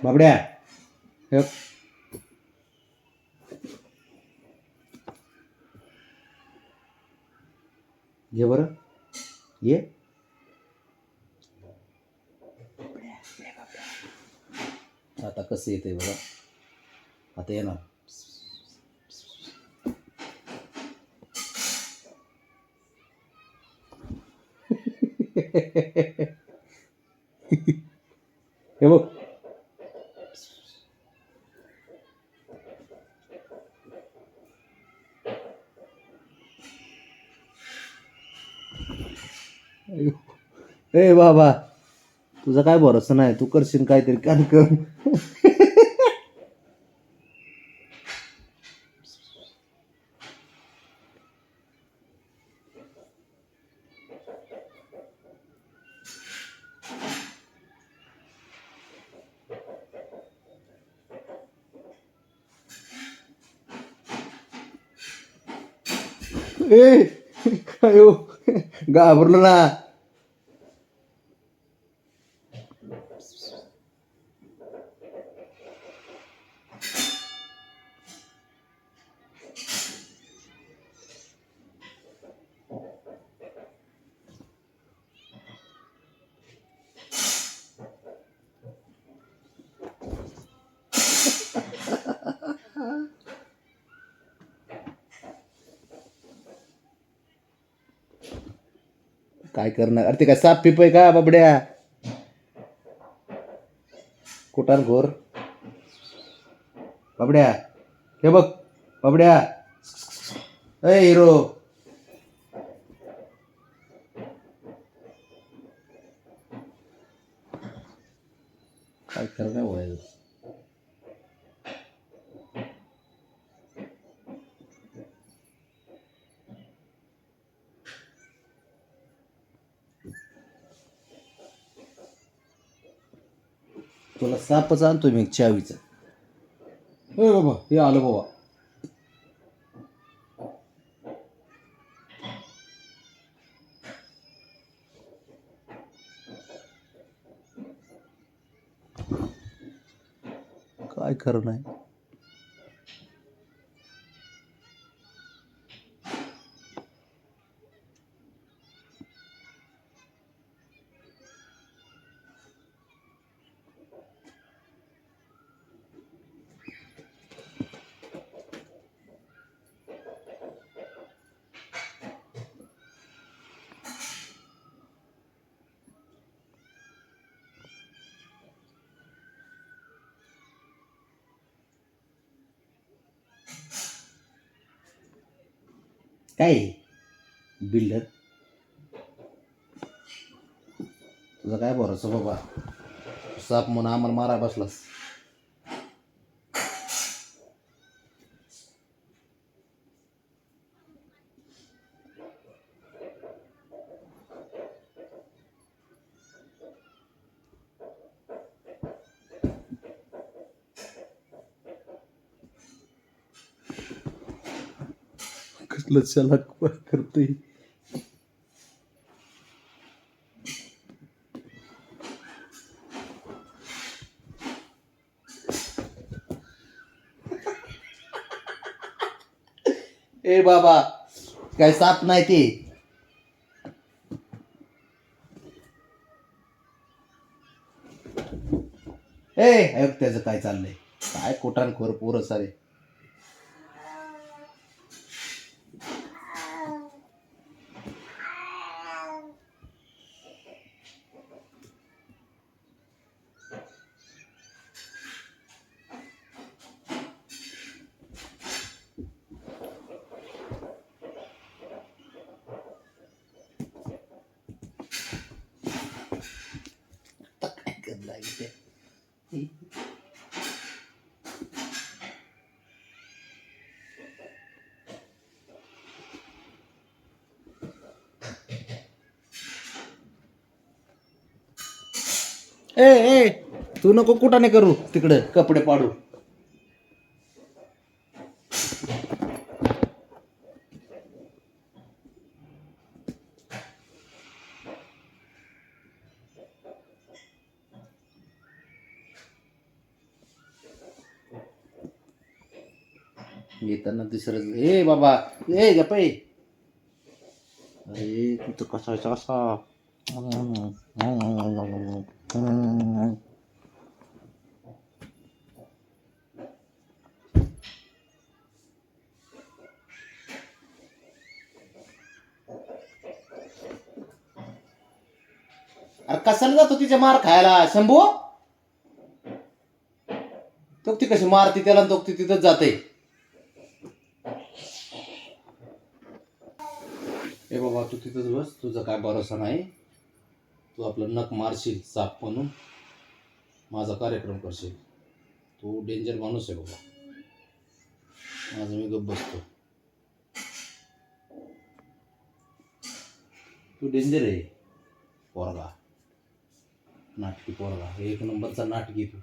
बाबड्या हे घे बरं ये. आता कसं येते बघा, आता येणार. हे बघ ए बाबा, तुझा काय भरोसा नाही, तू करशील काहीतरी कार्यक्रम. ए काय हो, घाबरलो ना. काय करणार, अरे ते काय साप पिपय का बाबड्या, कुठार घोर. बाबड्या हे बघ, बाबड्या ए हिरो. काय करणार व्हायचं. तुला सापच आणतो मी चावीचा. ए बाबा हे आलं बाबा. काय खरं नाही. काय बिल्डर, तुझा काय भरोसा बाबा, साप म्हणून आम्हाला मारा बसलास. कसलं चलाक करतोय. ए बाबा काय साप नाही ते. ए ऐक त्याचं काय चाललंय, काय कोटान खोर पोरं सारे. ए ए तू नको कुठाने करू तिकडे कपडे पाडू. येताना दुसरंच ए बाबा ए गप्पे अरे तुझं कसायचा असा अरे कशाला जातो तिच्या मार खायला शंभू तो ती कशी मारती त्याला तो ती तिथंच जाते ए बाबा तू तिथंच बस तुझा काय भरोसा नाही तू आपलं नख मारशील साप म्हणून माझा कार्यक्रम करशील तू डेंजर माणूस आहे बाबा माझं मी गप्प बसतो तू डेंजर आहे पोरगा नाटकी पोरगा एक नंबरचा नाटकी तू